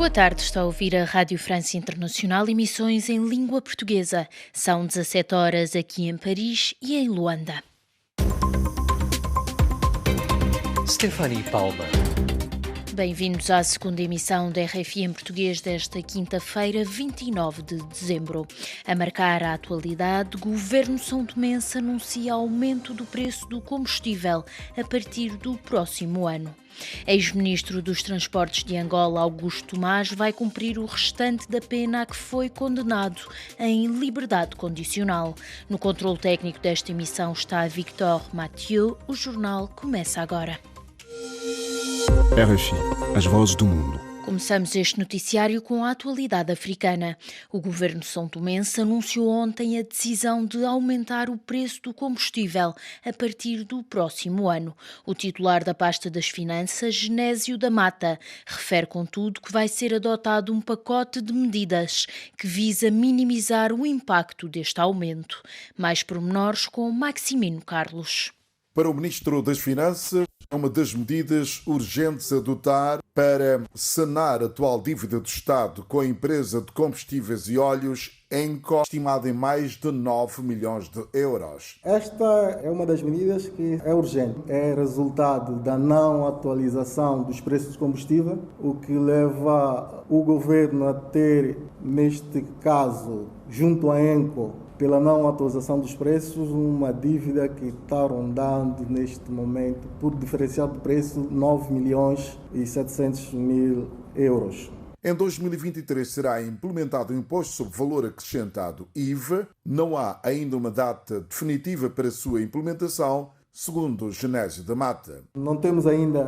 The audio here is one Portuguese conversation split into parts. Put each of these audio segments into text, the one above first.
Boa tarde, está a ouvir a Rádio França Internacional, emissões em língua portuguesa. São 17 horas aqui em Paris e em Luanda. Stephanie Palma. Bem-vindos à segunda emissão da RFI em português desta quinta-feira, 29 de dezembro. A marcar a atualidade, o Governo São Tomense anuncia aumento do preço do combustível a partir do próximo ano. Ex-ministro dos Transportes de Angola, Augusto Tomás, vai cumprir o restante da pena a que foi condenado em liberdade condicional. No controle técnico desta emissão está Victor Mathieu. O jornal começa agora. RFI, as vozes do mundo. Começamos este noticiário com a atualidade africana. O governo são tomense anunciou ontem a decisão de aumentar o preço do combustível a partir do próximo ano. O titular da pasta das Finanças, Genésio da Mata, refere, contudo, que vai ser adotado um pacote de medidas que visa minimizar o impacto deste aumento. Mais pormenores com Maximino Carlos. Para o Ministro das Finanças, é uma das medidas urgentes a adotar para sanar a atual dívida do Estado com a empresa de combustíveis e óleos estimada em mais de 9 milhões de euros. Esta é uma das medidas que é urgente. É resultado da não atualização dos preços de combustível, o que leva o governo a ter, neste caso, junto à ENCO, pela não atualização dos preços, uma dívida que está rondando neste momento, por diferencial de preço, 9 milhões e 700 mil euros. Em 2023 será implementado o Imposto sobre Valor Acrescentado, IVA. Não há ainda uma data definitiva para a sua implementação, segundo Genésio da Mata. Não temos ainda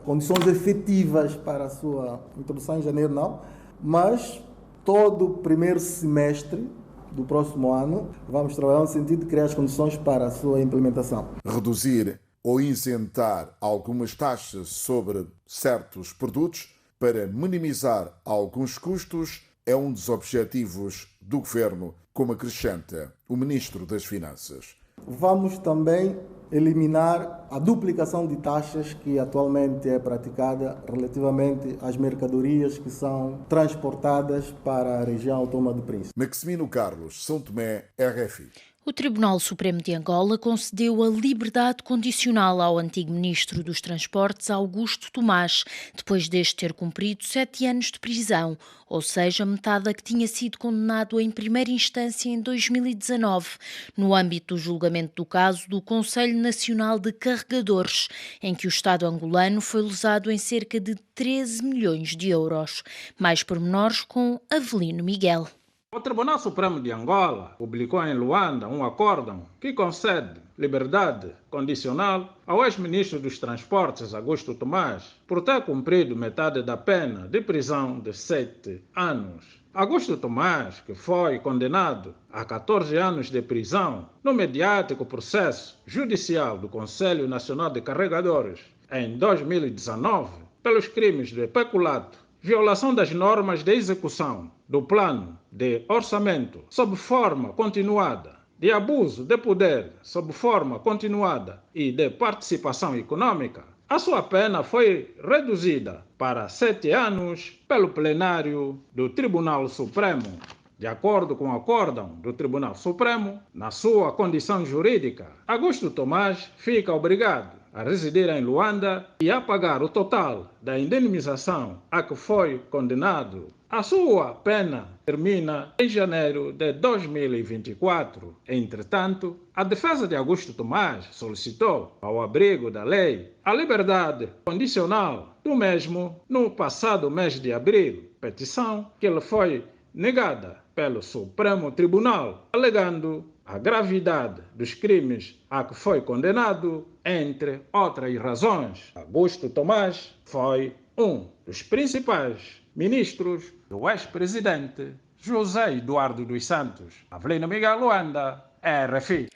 condições efetivas para a sua introdução em janeiro, não, mas todo o primeiro semestre do próximo ano, vamos trabalhar no sentido de criar as condições para a sua implementação. Reduzir ou isentar algumas taxas sobre certos produtos para minimizar alguns custos é um dos objetivos do Governo, como acrescenta o Ministro das Finanças. Vamos também eliminar a duplicação de taxas que atualmente é praticada relativamente às mercadorias que são transportadas para a região autónoma do Príncipe. Maximino Carlos, São Tomé, RFI. O Tribunal Supremo de Angola concedeu a liberdade condicional ao antigo ministro dos Transportes, Augusto Tomás, depois deste ter cumprido 7 anos de prisão, ou seja, metade da que tinha sido condenado em primeira instância em 2019, no âmbito do julgamento do caso do Conselho Nacional de Carregadores, em que o Estado angolano foi lesado em cerca de 13 milhões de euros. Mais pormenores com Avelino Miguel. O Tribunal Supremo de Angola publicou em Luanda um acórdão que concede liberdade condicional ao ex-ministro dos Transportes, Augusto Tomás, por ter cumprido metade da pena de prisão de 7 anos. Augusto Tomás, que foi condenado a 14 anos de prisão no mediático processo judicial do Conselho Nacional de Carregadores em 2019 pelos crimes de peculato, violação das normas de execução do plano de orçamento sob forma continuada, de abuso de poder sob forma continuada e de participação econômica, a sua pena foi reduzida para 7 anos pelo plenário do Tribunal Supremo. De acordo com o acórdão do Tribunal Supremo, na sua condição jurídica, Augusto Tomás fica obrigado a residir em Luanda e a pagar o total da indenização a que foi condenado. A sua pena termina em janeiro de 2024. Entretanto, a defesa de Augusto Tomás solicitou, ao abrigo da lei, a liberdade condicional do mesmo no passado mês de abril, petição que lhe foi negada pelo Supremo Tribunal, alegando a gravidade dos crimes a que foi condenado, entre outras razões. Augusto Tomás foi um dos principais ministros do ex-presidente José Eduardo dos Santos. Avelino Miguel, Luanda, RFI.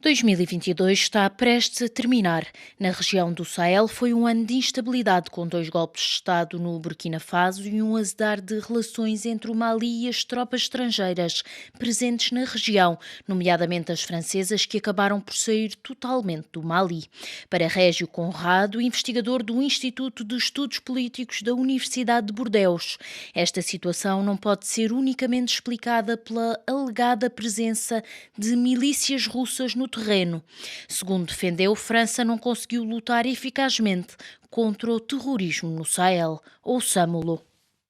2022 está prestes a terminar. Na região do Sahel foi um ano de instabilidade, com 2 golpes de Estado no Burkina Faso e um azedar de relações entre o Mali e as tropas estrangeiras presentes na região, nomeadamente as francesas, que acabaram por sair totalmente do Mali. Para Régio Conrado, investigador do Instituto de Estudos Políticos da Universidade de Bordeus, esta situação não pode ser unicamente explicada pela alegada presença de milícias russas no terreno. Segundo defendeu, França não conseguiu lutar eficazmente contra o terrorismo no Sahel. Ouçamo-lo.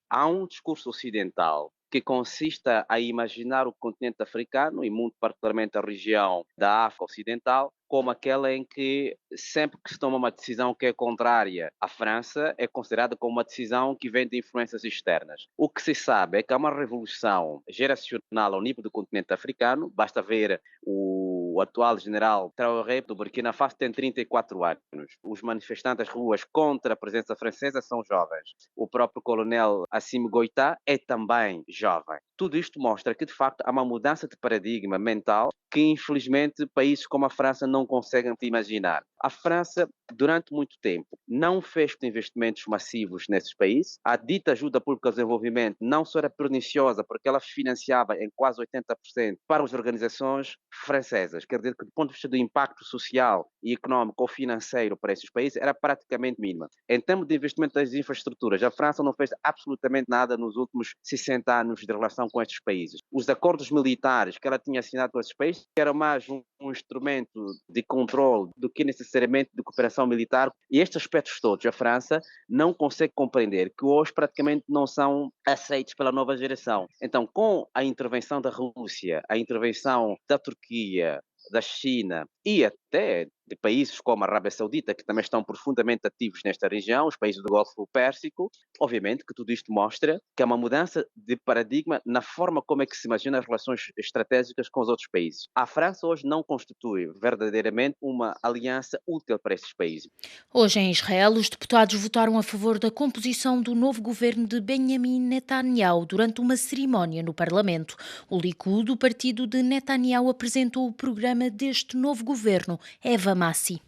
Há um discurso ocidental que consiste a imaginar o continente africano e muito particularmente a região da África Ocidental como aquela em que sempre que se toma uma decisão que é contrária à França é considerada como uma decisão que vem de influências externas. O que se sabe é que há uma revolução geracional ao nível do continente africano, basta ver o atual general Traoré do Burkina Faso tem 34 anos. Os manifestantes às ruas contra a presença francesa são jovens. O próprio coronel Assimi Goïta é também jovem. Tudo isto mostra que, de facto, há uma mudança de paradigma mental que, infelizmente, países como a França não conseguem imaginar. A França, durante muito tempo, não fez investimentos massivos nesses países. A dita ajuda pública ao desenvolvimento não só era perniciosa, porque ela financiava em quase 80% para as organizações francesas. Quer dizer que, do ponto de vista do impacto social e económico ou financeiro para esses países, era praticamente mínima. Em termos de investimento das infraestruturas, a França não fez absolutamente nada nos últimos 60 anos de relação com estes países. Os acordos militares que ela tinha assinado com esses países eram mais um instrumento de controle do que necessariamente de cooperação militar. E estes aspectos todos, a França não consegue compreender que hoje praticamente não são aceitos pela nova geração. Então, com a intervenção da Rússia, a intervenção da Turquia, da China e até de países como a Arábia Saudita, que também estão profundamente ativos nesta região, os países do Golfo Pérsico, obviamente que tudo isto mostra que há uma mudança de paradigma na forma como é que se imagina as relações estratégicas com os outros países. A França hoje não constitui verdadeiramente uma aliança útil para esses países. Hoje em Israel, os deputados votaram a favor da composição do novo governo de Benjamin Netanyahu durante uma cerimónia no Parlamento. O Likud, o partido de Netanyahu, apresentou o programa deste novo governo. Eva Massi.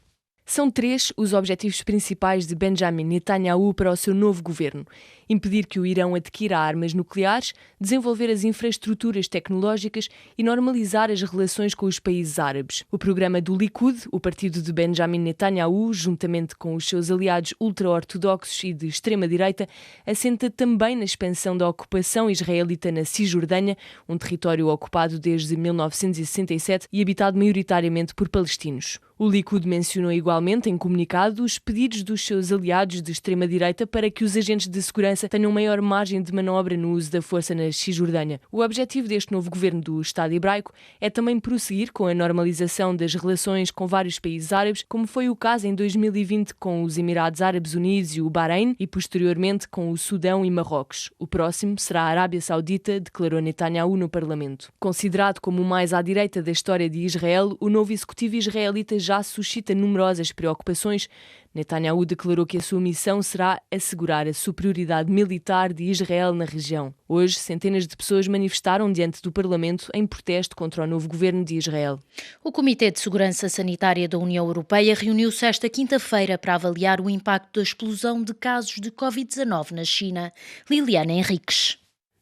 São 3 os objetivos principais de Benjamin Netanyahu para o seu novo governo: impedir que o Irão adquira armas nucleares, desenvolver as infraestruturas tecnológicas e normalizar as relações com os países árabes. O programa do Likud, o partido de Benjamin Netanyahu, juntamente com os seus aliados ultra-ortodoxos e de extrema-direita, assenta também na expansão da ocupação israelita na Cisjordânia, um território ocupado desde 1967 e habitado maioritariamente por palestinos. O Likud mencionou igualmente em comunicado os pedidos dos seus aliados de extrema-direita para que os agentes de segurança tenham maior margem de manobra no uso da força na Cisjordânia. O objetivo deste novo governo do Estado hebraico é também prosseguir com a normalização das relações com vários países árabes, como foi o caso em 2020 com os Emirados Árabes Unidos e o Bahrein e posteriormente com o Sudão e Marrocos. O próximo será a Arábia Saudita, declarou Netanyahu no Parlamento. Considerado como o mais à direita da história de Israel, o novo executivo israelita já suscita numerosas preocupações. Netanyahu declarou que a sua missão será assegurar a superioridade militar de Israel na região. Hoje, centenas de pessoas manifestaram diante do Parlamento em protesto contra o novo governo de Israel. O Comitê de Segurança Sanitária da União Europeia reuniu-se esta quinta-feira para avaliar o impacto da explosão de casos de Covid-19 na China. Liliana Henriques.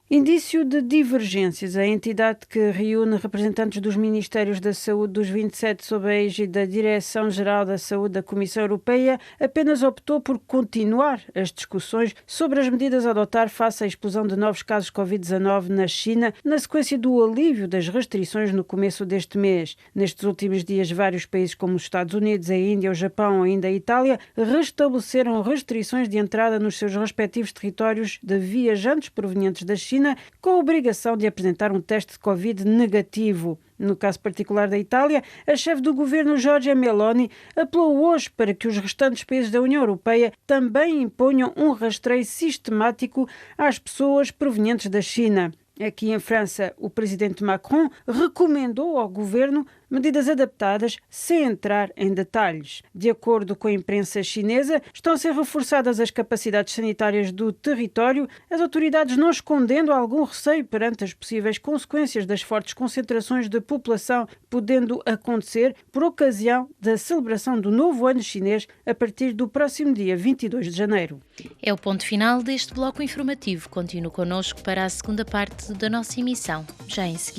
Indício de divergências. A entidade que reúne representantes dos Ministérios da Saúde dos 27 sob a égide da Direção-Geral da Saúde da Comissão Europeia apenas optou por continuar as discussões sobre as medidas a adotar face à explosão de novos casos de Covid-19 na China, na sequência do alívio das restrições no começo deste mês. Nestes últimos dias, vários países como os Estados Unidos, a Índia, o Japão ou ainda a Itália restabeleceram restrições de entrada nos seus respectivos territórios de viajantes provenientes da China, com a obrigação de apresentar um teste de Covid negativo. No caso particular da Itália, a chefe do governo, Giorgia Meloni, apelou hoje para que os restantes países da União Europeia também imponham um rastreio sistemático às pessoas provenientes da China. Aqui em França, o presidente Macron recomendou ao governo medidas adaptadas sem entrar em detalhes. De acordo com a imprensa chinesa, estão a ser reforçadas as capacidades sanitárias do território, as autoridades não escondendo algum receio perante as possíveis consequências das fortes concentrações de população podendo acontecer por ocasião da celebração do novo ano chinês a partir do próximo dia 22 de janeiro. É o ponto final deste bloco informativo. Continue connosco para a segunda parte da nossa emissão, já em seguida.